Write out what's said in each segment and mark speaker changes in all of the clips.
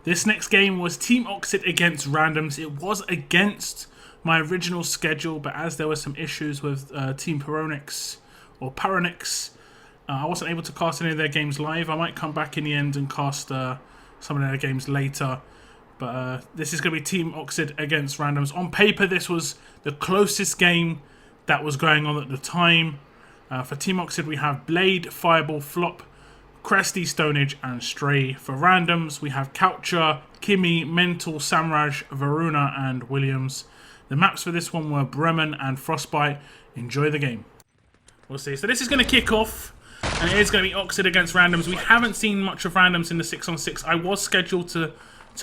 Speaker 1: This next game was TEAMOXID against RANDOMZ. It was against my original schedule, but as there were some issues with Team Paronix, I wasn't able to cast any of their games live. I might come back in the end and cast some of their games later. But this is going to be TEAMOXID against RANDOMZ. On paper, this was the closest game that was going on at the time. For TEAMOXID, we have Blade, Fireball, Flop, Cresty, Stonage, and Stray. For RANDOMZ, we have Coucher, Kimmy, Mental, Samraj, Varuna, and Williams. The maps for this one were Bremen and Frostbite. Enjoy the game. We'll see. So this is going to kick off, and it is going to be Oxid against RANDOMZ. We haven't seen much of RANDOMZ in the 6on6. I was scheduled to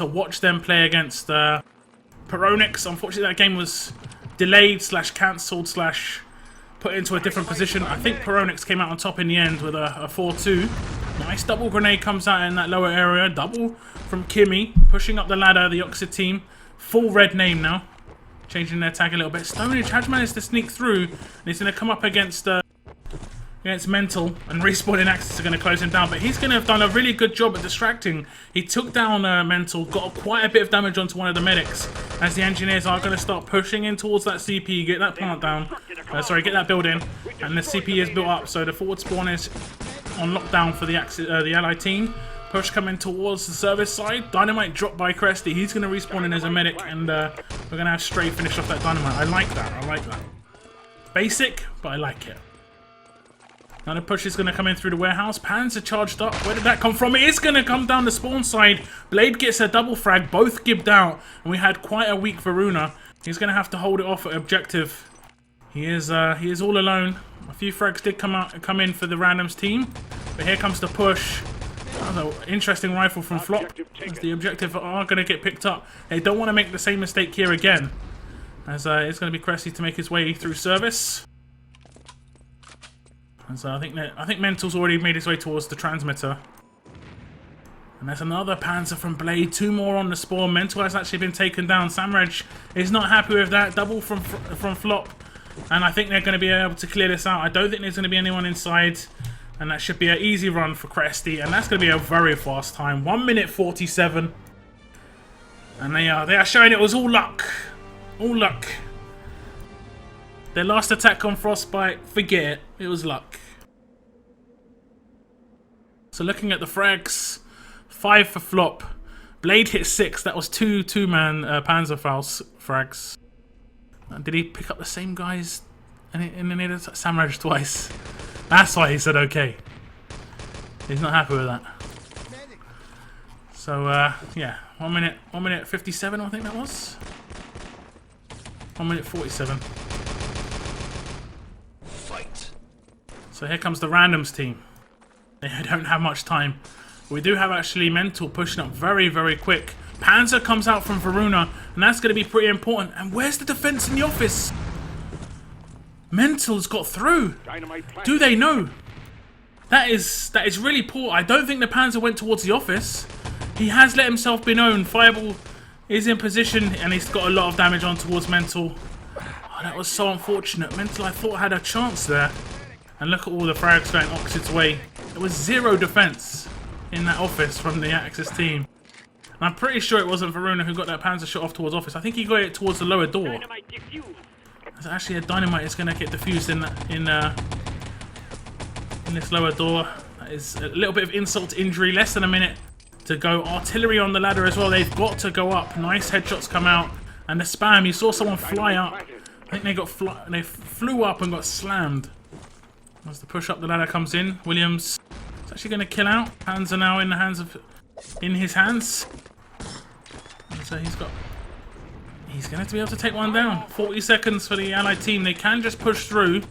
Speaker 1: watch them play against Paronix. Unfortunately, that game was delayed / cancelled / put into a different position. I think Paronix came out on top in the end with a 4-2. Nice double grenade comes out in that lower area. Double from Kimmy, pushing up the ladder, the Oxid team. Full red name now. Changing their tag a little bit. Stonage has managed to sneak through, and he's going to come up against Mental, and respawning Axis are going to close him down, but he's going to have done a really good job at distracting. He took down Mental, got quite a bit of damage onto one of the medics, as the engineers are going to start pushing in towards that CP, get that plant down, get that building, and the CP is built up, so the forward spawn is on lockdown for the Allied team. Push coming towards the service side, Dynamite dropped by Cresty, he's going to respawn in as a medic, and we're going to have Stray finish off that Dynamite. I like that. Basic, but I like it. Now the push is going to come in through the warehouse. Pans are charged up. Where did that come from? It is going to come down the spawn side. Blade gets a double frag. Both gibbed out. And we had quite a weak Varuna. He's going to have to hold it off at objective. He is all alone. A few frags did come in for the RANDOMZ team. But here comes the push. Another interesting rifle from Flop. As the objective are going to get picked up. They don't want to make the same mistake here again. As it's going to be Cresty to make his way through service. And so I think Mental's already made his way towards the transmitter. And there's another Panzer from Blade. 2 more on the spawn. Mental has actually been taken down. Samraj is not happy with that. Double from Flop. And I think they're going to be able to clear this out. I don't think there's going to be anyone inside. And that should be an easy run for Cresty. And that's going to be a very fast time. 1 minute 47. And they are showing it was all luck. All luck. Their last attack on Frostbite, forget it. It was luck. So looking at the frags, 5 for Flop. Blade hit 6. That was two-man Panzerfaust frags. Did he pick up the same guys in the other Samraj twice? That's why he said okay. He's not happy with that. So yeah, 1 minute 57. I think that was 1 minute 47. So here comes the RANDOMZ team. They don't have much time. We do have actually Mental pushing up very, very quick. Panzer comes out from Varuna, and that's going to be pretty important. And where's the defense in the office? Mental's got through. Do they know? That is really poor. I don't think the Panzer went towards the office. He has let himself be known. Fireball is in position, and he's got a lot of damage on towards Mental. Oh, that was so unfortunate. Mental, I thought, had a chance there. And look at all the frags going Oxid's way. There was 0 defense in that office from the Axis team. And I'm pretty sure it wasn't Varuna who got that Panzer shot off towards office. I think he got it towards the lower door. There's actually a dynamite is going to get diffused in this lower door. That is a little bit of insult to injury. Less than a minute to go. Artillery on the ladder as well. They've got to go up. Nice headshots come out. And the spam, you saw someone fly up. I think they flew up and got slammed. As the push up the ladder comes in, Williams is actually going to kill out. Hands are now in his hands. And so he's going to have to be able to take one down. 40 seconds for the Allied team. They can just push through.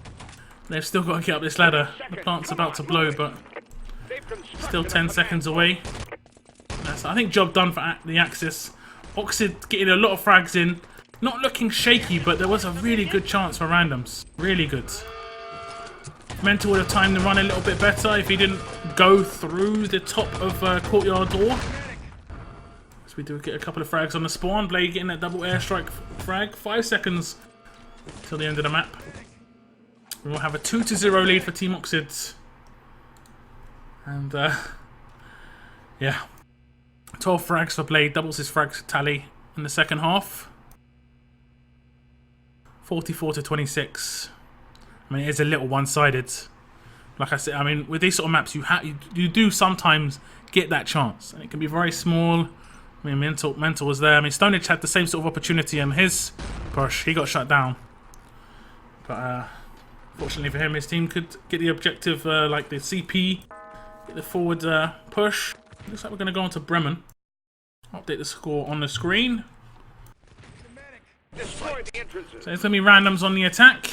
Speaker 1: They've still got to get up this ladder. The plant's about to blow, but still 10 seconds away. So I think job done for the Axis. Oxid getting a lot of frags in. Not looking shaky, but there was a really good chance for RANDOMZ. Really good. Mental would have timed the run a little bit better if he didn't go through the top of courtyard door. So we do get a couple of frags on the spawn. Blade getting that double airstrike frag. 5 seconds till the end of the map. We will have a 2-0 lead for TEAMOXID. And yeah, 12 frags for Blade, doubles his frags tally in the second half. 44 to 26. I mean, it is a little one-sided. Like I said, I mean, with these sort of maps, you do sometimes get that chance, and it can be very small. I mean, mental was there. I mean, Stonehenge had the same sort of opportunity in his push. He got shut down, but fortunately for him, his team could get the objective, like the CP, get the forward push. Looks like we're going to go on to Bremen. Update the score on the screen. So it's going to be randoms on the attack.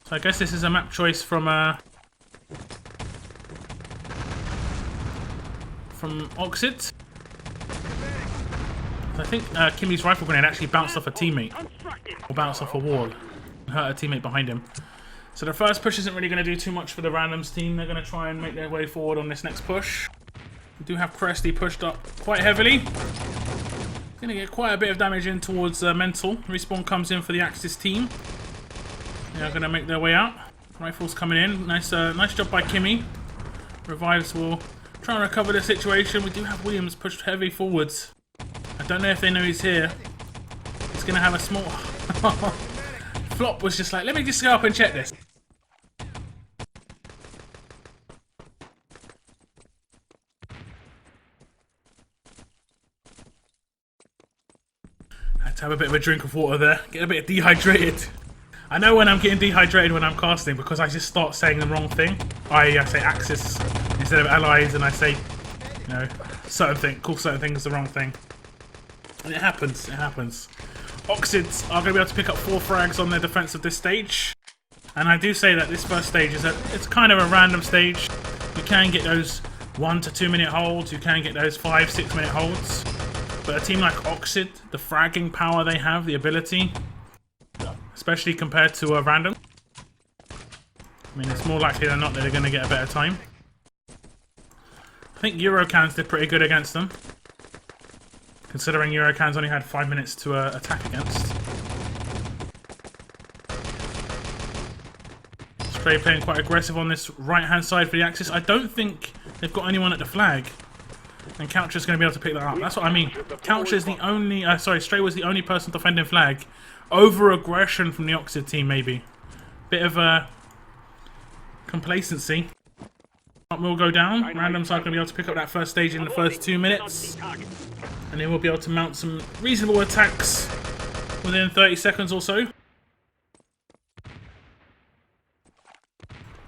Speaker 1: So I guess this is a map choice from Oxid. I think Kimmy's rifle grenade actually bounced off a teammate, or bounced off a wall, and hurt a teammate behind him. So the first push isn't really going to do too much for the randoms team. They're going to try and make their way forward on this next push. We do have Cresty pushed up quite heavily. Going to get quite a bit of damage in towards Mental. Respawn comes in for the Axis team. They're going to make their way out. Rifles coming in. Nice job by Kimmy. Revives will try and recover the situation. We do have Williams pushed heavy forwards. I don't know if they know he's here. He's going to have a small... Flop was just like, let me just go up and check this. Had to have a bit of a drink of water there. Get a bit dehydrated. I know when I'm getting dehydrated when I'm casting because I just start saying the wrong thing. I say Axis instead of allies, and I say, you know, call certain things the wrong thing. And it happens, it happens. Oxids are going to be able to pick up 4 frags on their defense of this stage. And I do say that this first stage it's kind of a random stage. You can get those 1 to 2 minute holds, you can get those 5-6 minute holds. But a team like Oxid, the fragging power they have, the ability, especially compared to a random, I mean, it's more likely than not that they're going to get a better time. I think Eurocans did pretty good against them, considering Eurocans only had 5 minutes to attack against. Stray playing quite aggressive on this right-hand side for the Axis. I don't think they've got anyone at the flag, and Coucher's going to be able to pick that up. That's what I mean. Coucher's the only... Stray was the only person defending flag. Over-aggression from the Oxid team, maybe. Bit of complacency. Will go down. Randoms are going to be able to pick up that first stage in the first 2 minutes. And they will be able to mount some reasonable attacks within 30 seconds or so.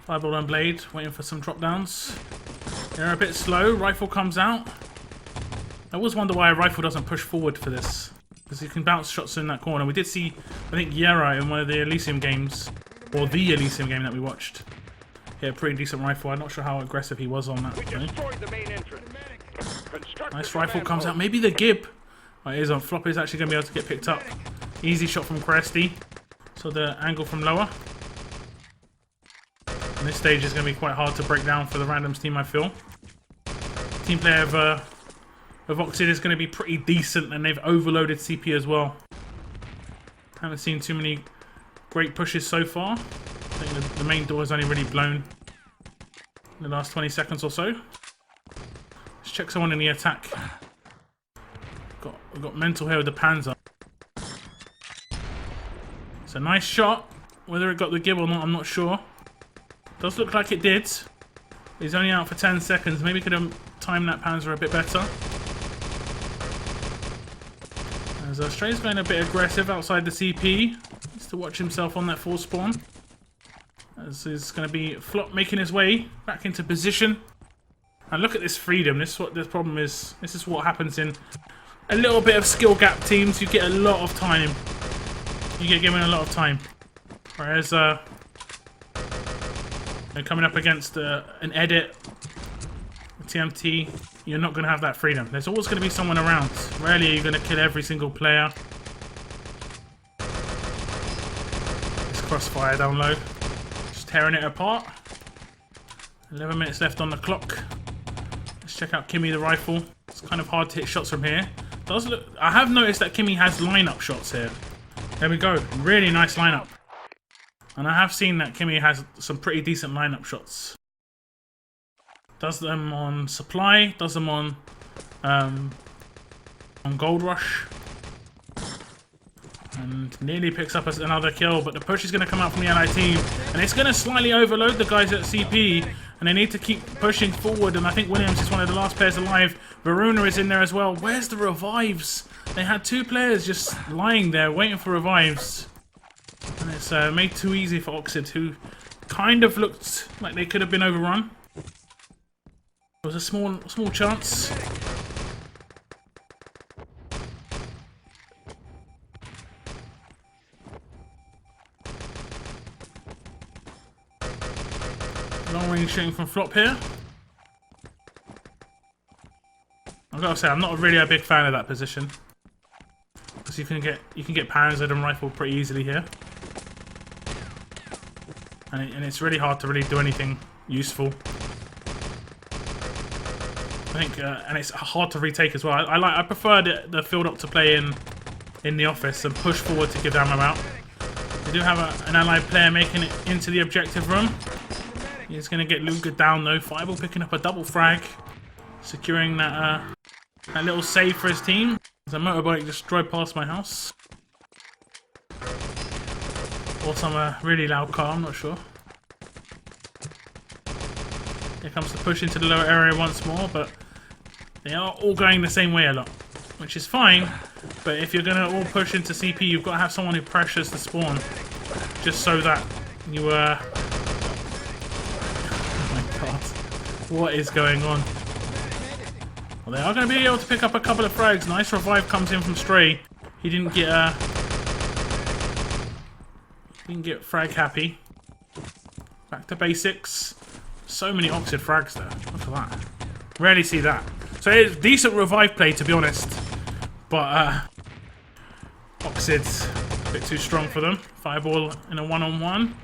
Speaker 1: Fireball and Blade waiting for some drop downs. They're a bit slow. Rifle comes out. I always wonder why a rifle doesn't push forward for this, because you can bounce shots in that corner. We did see, I think, Yera in one of the Elysium games, or the Elysium game that we watched. Yeah, pretty decent rifle. I'm not sure how aggressive he was on that. Nice rifle comes out. Maybe the Gib. Oh, it is on. Flop is actually going to be able to get picked up. Easy shot from Cresty. So the angle from lower. And this stage is going to be quite hard to break down for the randoms team, I feel. Team player of Oxid is going to be pretty decent, and they've overloaded CP as well. Haven't seen too many great pushes so far. I think the main door has only really blown in the last 20 seconds or so. Let's check someone in the attack. We've got Mental here with the Panzer. It's a nice shot. Whether it got the Gib or not, I'm not sure. Does look like it did. He's only out for 10 seconds. Maybe could have timed that Panzer a bit better. As Stray's going a bit aggressive outside the CP. Needs to watch himself on that full spawn. As is going to be Flop making his way back into position. And look at this freedom. This is what the problem is. This is what happens in a little bit of skill gap teams. You get a lot of time. You get given a lot of time. Whereas coming up against an edit, a TMT, you're not going to have that freedom. There's always going to be someone around. Rarely are you going to kill every single player. It's Crossfire down low. Just tearing it apart. 11 minutes left on the clock. Let's check out Kimmy the rifle. It's kind of hard to hit shots from here. Does look. I have noticed that Kimmy has lineup shots here. There we go. Really nice lineup. And I have seen that Kimmy has some pretty decent lineup shots. Does them on supply, does them on on Gold Rush. And nearly picks up another kill, but the push is going to come out from the ally team. And it's going to slightly overload the guys at CP. And they need to keep pushing forward. And I think Williams is one of the last players alive. Varuna is in there as well. Where's the revives? They had 2 players just lying there waiting for revives. And it's made too easy for Oxid, who kind of looked like they could have been overrun. There was a small chance. Long range shooting from Flop here. I've got to say, I'm not really a big fan of that position, because you can get panzered and rifled pretty easily here, and it's really hard to really do anything useful. I think, and it's hard to retake as well. I prefer the field up to play in the office and push forward to give ammo out. We do have an allied player making it into the objective room. He's going to get Luger down though. Fireball picking up a double frag, securing that little save for his team. As a motorbike just drove past my house. Or some really loud car, I'm not sure. Here comes the push into the lower area once more, but they are all going the same way a lot, which is fine. But if you're going to all push into CP, you've got to have someone who pressures the spawn, just so that you what is going on? Well, they are going to be able to pick up a couple of frags. Nice revive comes in from Stray. He didn't get frag happy. Back to basics. So many Oxid frags there. Look at that. Rarely see that. So it's decent revive play, to be honest. But Oxid's a bit too strong for them. Fireball in a one-on-one.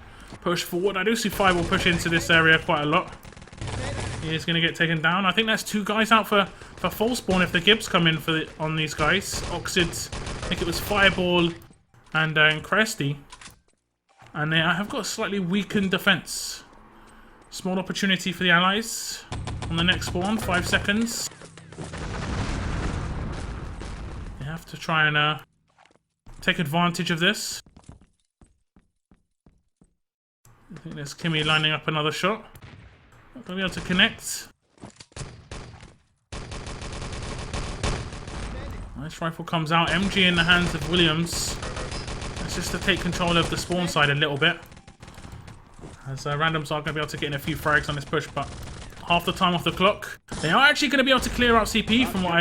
Speaker 1: Push forward. I do see Fireball push into this area quite a lot. He is going to get taken down. I think that's 2 guys out for full spawn if the Gibbs come in on these guys. Oxid's, I think it was Fireball and Cresty. And they have got a slightly weakened defense. Small opportunity for the allies on the next spawn. 5 seconds. They have to try and take advantage of this. I think there's Kimmy lining up another shot. Not going to be able to connect. Nice rifle comes out. MG in the hands of Williams. That's just to take control of the spawn side a little bit. As RANDOMZ are going to be able to get in a few frags on this push, but half the time off the clock. They are actually going to be able to clear out CP from what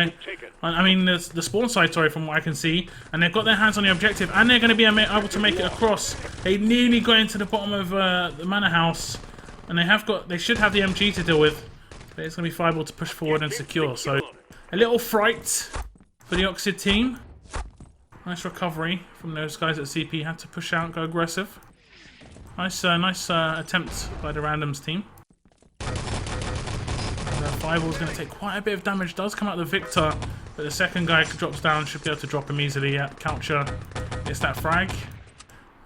Speaker 1: I mean the spawn side, sorry, from what I can see. And they've got their hands on the objective, and they're going to be able to make it across. They nearly got into the bottom of the manor house, and they should have the MG to deal with. But it's going to be Fireball to push forward and secure. So a little fright for the Oxid team. Nice recovery from those guys at CP. Had to push out, go aggressive. Nice attempt by the RANDOMZ team. Fireball's going to take quite a bit of damage. Does come out the victor, but the second guy drops down. Should be able to drop him easily. Yeah, Coucher gets that frag.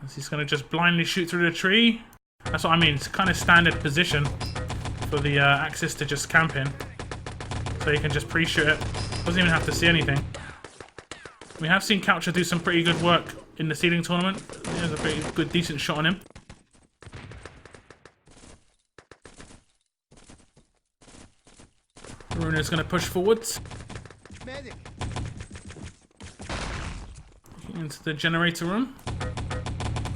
Speaker 1: As he's going to just blindly shoot through the tree. That's what I mean. It's kind of standard position for the Axis to just camp in. So you can just pre-shoot it. Doesn't even have to see anything. We have seen Coucher do some pretty good work in the seeding tournament. There's a pretty good, decent shot on him. Runa's going to push forwards. Into the generator room.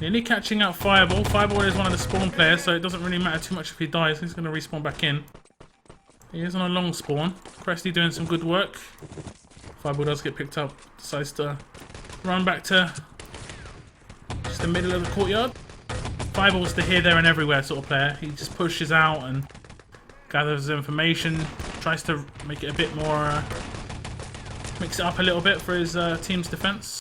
Speaker 1: Nearly catching out Fireball. Fireball is one of the spawn players, so it doesn't really matter too much if he dies. He's going to respawn back in. He is on a long spawn. Cresty doing some good work. Fireball does get picked up. Decides to run back to just the middle of the courtyard. Fireball's the here, there and everywhere sort of player. He just pushes out and gathers information. Tries to make it a bit more... mix it up a little bit for his team's defense.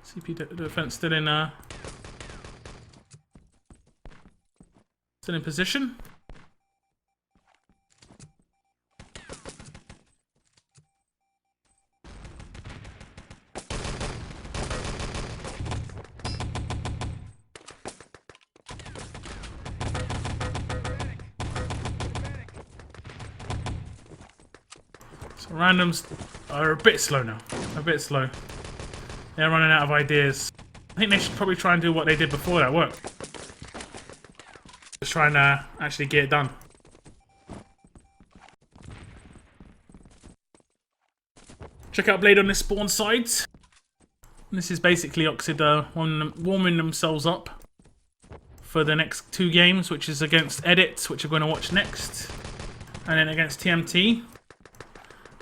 Speaker 1: CP defense still in position. So randoms are a bit slow now. A bit slow. They're running out of ideas. I think they should probably try and do what they did before that worked. Just trying to actually get it done. Check out Blade on this spawn side. This is basically Oxid warming themselves up for the next 2 games, which is against Edit, which we're going to watch next, and then against TMT.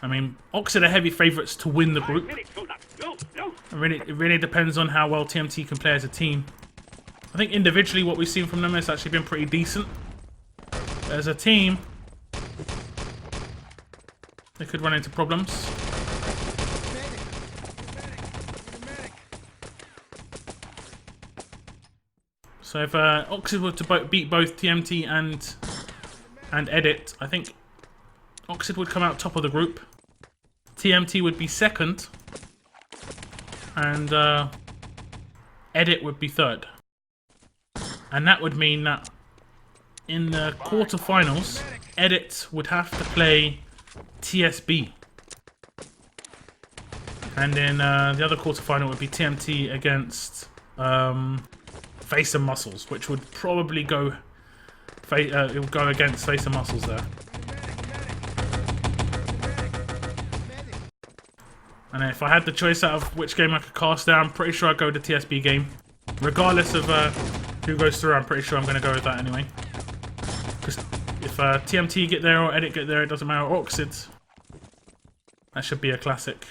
Speaker 1: I mean, Oxid are heavy favourites to win the group. It really depends on how well TMT can play as a team. I think individually what we've seen from them has actually been pretty decent. But as a team, they could run into problems. So if Oxid were to beat both TMT and Edit, I think Oxid would come out top of the group. TMT would be second, and Edit would be third. And that would mean that in the quarterfinals, Edit would have to play TSB. And then the other quarterfinal would be TMT against Face and Muscles, which would probably go it would go against Face and Muscles there. And if I had the choice out of which game I could cast there, I'm pretty sure I'd go with the TSB game. Regardless of who goes through, I'm pretty sure I'm going to go with that anyway. Because if TMT get there or Edit get there, it doesn't matter. Oxid, that should be a classic.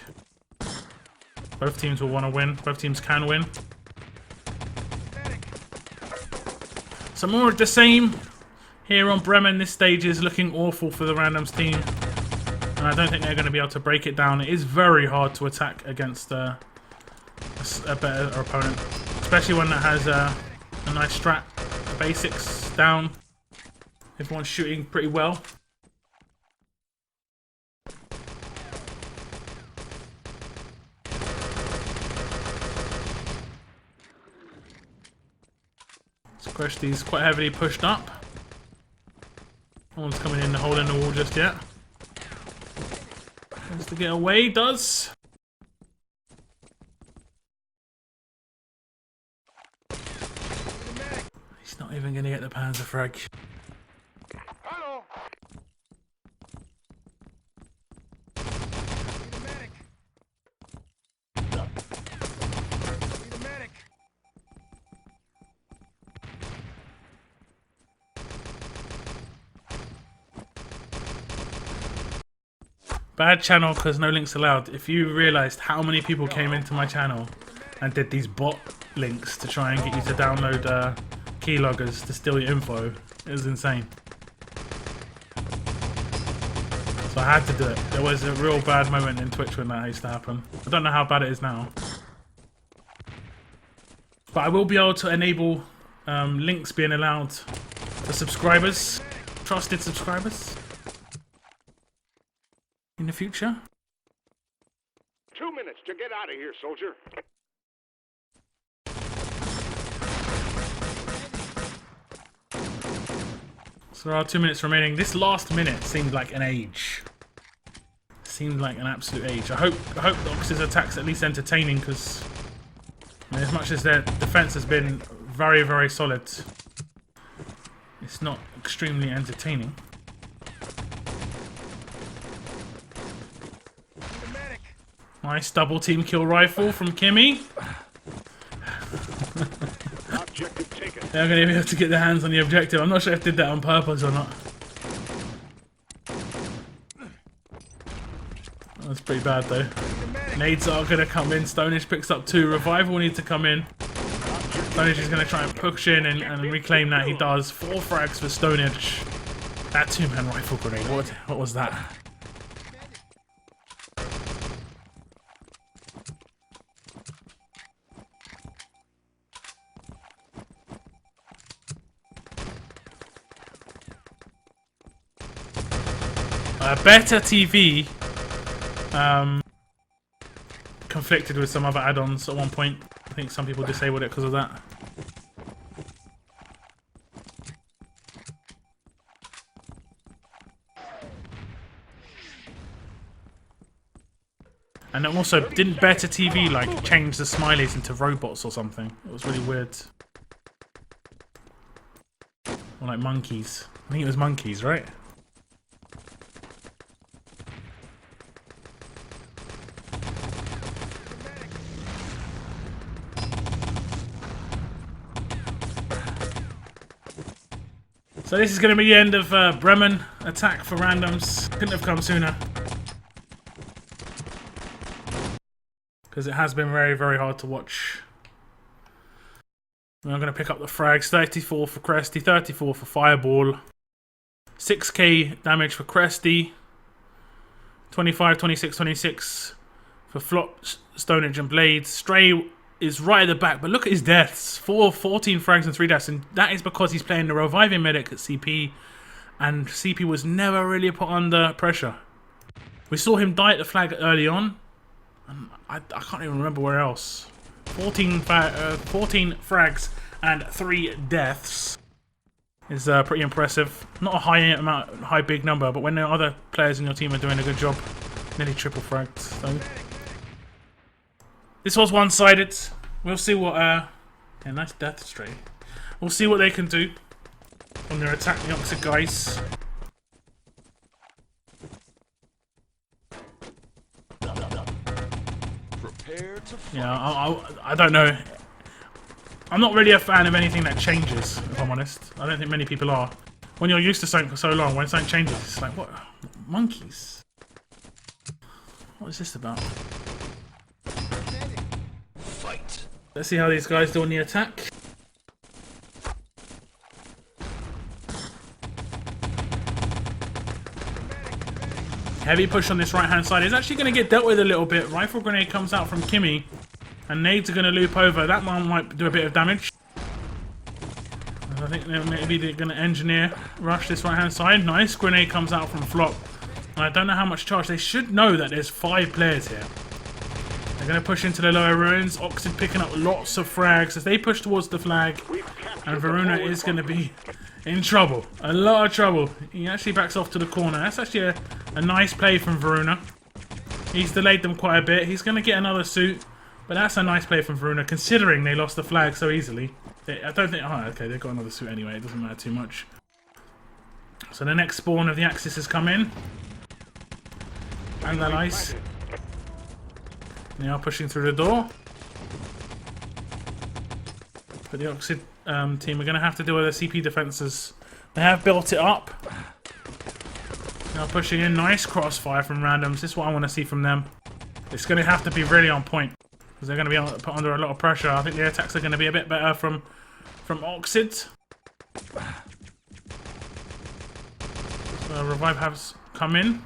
Speaker 1: Both teams will want to win. Both teams can win. So more of the same here on Bremen. This stage is looking awful for the RANDOMZ team. And I don't think they're going to be able to break it down. It is very hard to attack against a better opponent. Especially one that has a nice strat. The basics down. Everyone's shooting pretty well. Questy's quite heavily pushed up. No one's coming in the hole in the wall just yet. Wants to get away, does. He's not even going to get the Panzer frag. Bad channel because no links allowed. If you realised how many people came into my channel and did these bot links to try and get you to download keyloggers to steal your info, it was insane. So I had to do it. There was a real bad moment in Twitch when that used to happen. I don't know how bad it is now. But I will be able to enable links being allowed for subscribers, trusted subscribers. In the future?
Speaker 2: 2 minutes to get out of here, soldier.
Speaker 1: So there are 2 minutes remaining. This last minute seemed like an age. Seemed like an absolute age. I hope the Oxid's attack's at least entertaining, because I mean, as much as their defense has been very, very solid, it's not extremely entertaining. Nice double team kill rifle from Kimmy. They're going to be able to get their hands on the objective. I'm not sure if they did that on purpose or not. That's pretty bad though. Nades are going to come in. Stonish picks up 2. Revival need to come in. Stonish is going to try and push in and reclaim that. He does. 4 frags for Stonish. That 2-man rifle grenade. What was that? Better TV conflicted with some other add-ons at one point. I think some people disabled it because of that. And then also, didn't Better TV like change the smileys into robots or something? It was really weird. Or like monkeys. I think it was monkeys, right? So this is going to be the end of Bremen attack for randoms. Couldn't have come sooner. Because it has been very, very hard to watch. I'm going to pick up the frags. 34 for Cresty, 34 for Fireball. 6k damage for Cresty. 25, 26, 26 for Flop, Stonage and Blades. Stray is right at the back, but look at his deaths. 14 frags and 3 deaths, and that is because he's playing the reviving medic at CP, and CP was never really put under pressure. We saw him die at the flag early on, and I can't even remember where else. 14 frags and 3 deaths is pretty impressive. Not a high big number, but when the other players in your team are doing a good job, nearly triple fragged. So this was one-sided. We'll see what yeah, nice death stray. We'll see what they can do on their attack the Oxid guys. Yeah, I don't know. I'm not really a fan of anything that changes, if I'm honest. I don't think many people are. When you're used to something for so long, when something changes, it's like, what? Monkeys? What is this about? Fight. Let's see how these guys do on the attack. Heavy push on this right-hand side. It's actually going to get dealt with a little bit. Rifle grenade comes out from Kimmy. And nades are going to loop over. That one might do a bit of damage. I think maybe they're going to engineer rush this right-hand side. Nice. Grenade comes out from Flop. And I don't know how much charge. They should know that there's 5 players here. They're going to push into the lower ruins. Oxid picking up lots of frags as they push towards the flag. And Varuna is going to be in trouble. A lot of trouble. He actually backs off to the corner. That's actually a nice play from Varuna. He's delayed them quite a bit. He's going to get another suit. But that's a nice play from Varuna, considering they lost the flag so easily. I don't think... Oh, okay, they've got another suit anyway. It doesn't matter too much. So the next spawn of the Axis has come in. Analyze. They are pushing through the door. But the Oxid team are going to have to deal with their CP defences. They have built it up. Now pushing in. Nice crossfire from randoms. This is what I want to see from them. It's going to have to be really on point. Because they're going to be put under a lot of pressure. I think the attacks are going to be a bit better from Oxid. So revive has come in.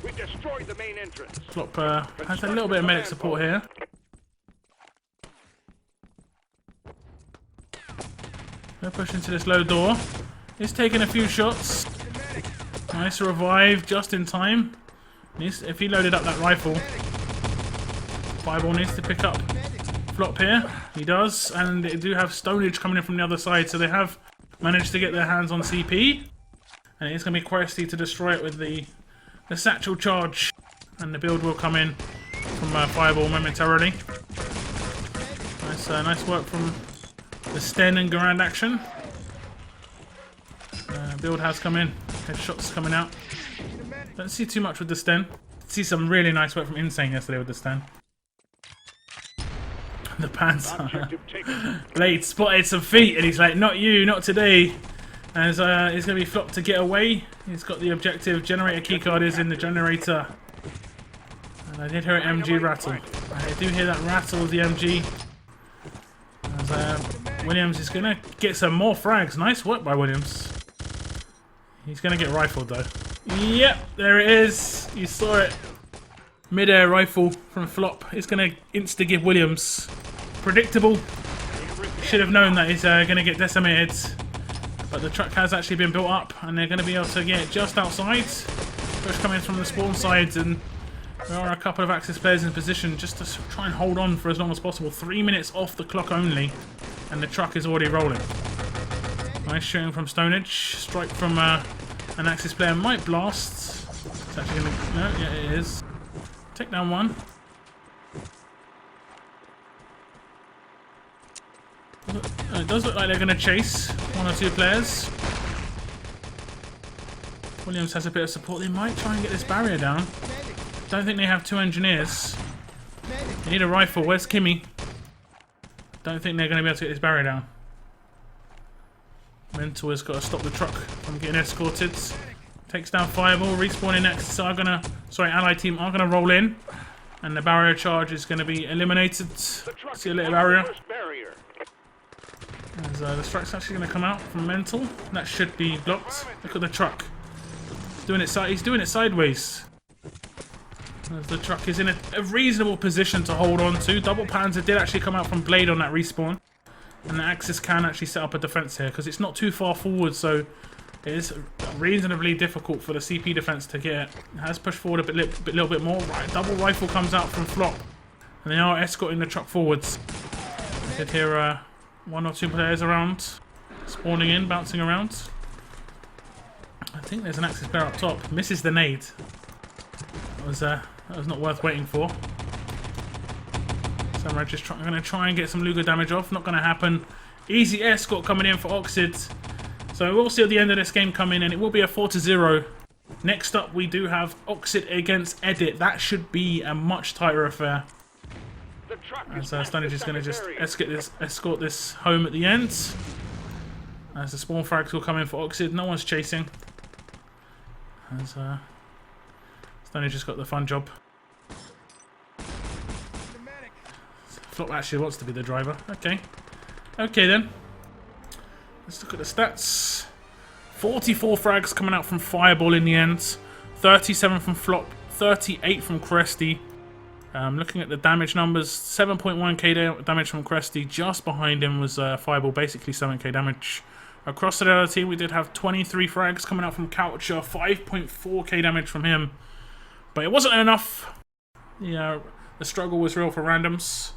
Speaker 2: We destroyed the main entrance.
Speaker 1: Flop has a little bit of medic support here. They're pushing to this low door. He's taking a few shots. Nice revive just in time. If he loaded up that rifle, Fireball needs to pick up Flop here. He does, and they do have Stonage coming in from the other side, so they have managed to get their hands on CP. And it's going to be Questy to destroy it with the satchel charge. And the build will come in from Fireball momentarily. Nice work from the Sten and Garand action. Build has come in. Headshots coming out. Don't see too much with the Sten. See some really nice work from Insane yesterday with the Sten. The pants. Blade spotted some feet and he's like, not you, not today. As he's going to be Flop to get away. He's got the objective. Generator keycard is in the generator. And I did hear an MG rattle. I do hear that rattle of the MG. As Williams is going to get some more frags. Nice work by Williams. He's going to get rifled though. Yep, there it is. You saw it. Mid-air rifle from Flop. It's going to insta-give Williams. Predictable. Should have known that he's going to get decimated. But the truck has actually been built up and they're going to be able to get just outside. Push coming from the spawn sides and there are a couple of Axis players in position just to try and hold on for as long as possible. 3 minutes off the clock only and the truck is already rolling. Nice shooting from Stonage. Strike from an Axis player might blast. It's actually going to... No, yeah, it is. Take down one. It does look like they're going to chase 1 or 2 players. Williams has a bit of support. They might try and get this barrier down. Don't think they have 2 engineers. They need a rifle. Where's Kimmy? Don't think they're going to be able to get this barrier down. Mental has got to stop the truck from getting escorted. Takes down Fireball. Respawning next. So Allied team are going to roll in. And the barrier charge is going to be eliminated. See a little barrier. As the truck's actually going to come out from Mental. That should be blocked. Look at the truck. He's doing it sideways. As the truck is in a reasonable position to hold on to. Double Panzer did actually come out from Blade on that respawn. And the Axis can actually set up a defense here because it's not too far forward, so it is reasonably difficult for the CP defense to get. It has pushed forward a little bit more. Right, double rifle comes out from Flop. And they are escorting the truck forwards. I did hear 1 or 2 players around. Spawning in, bouncing around. I think there's an Axis player up top. Misses the nade. That was not worth waiting for. Samurai just going to try and get some Luger damage off. Not going to happen. Easy escort coming in for Oxid. So we'll see at the end of this game come in, and it will be a 4-0. Next up, we do have Oxid against Edit. That should be a much tighter affair. As Stunage is going to just escort this home at the end. As the spawn frags will come in for Oxid. No one's chasing. As Stunage just got the fun job. Flop actually wants to be the driver. Okay. Okay then. Let's look at the stats. 44 frags coming out from Fireball in the end. 37 from Flop. 38 from Cresty. Looking at the damage numbers, 7.1k damage from Cresty. Just behind him was Fireball, basically 7k damage. Across the other team, we did have 23 frags coming out from Coucher. 5.4k damage from him. But it wasn't enough. Yeah, the struggle was real for Randoms.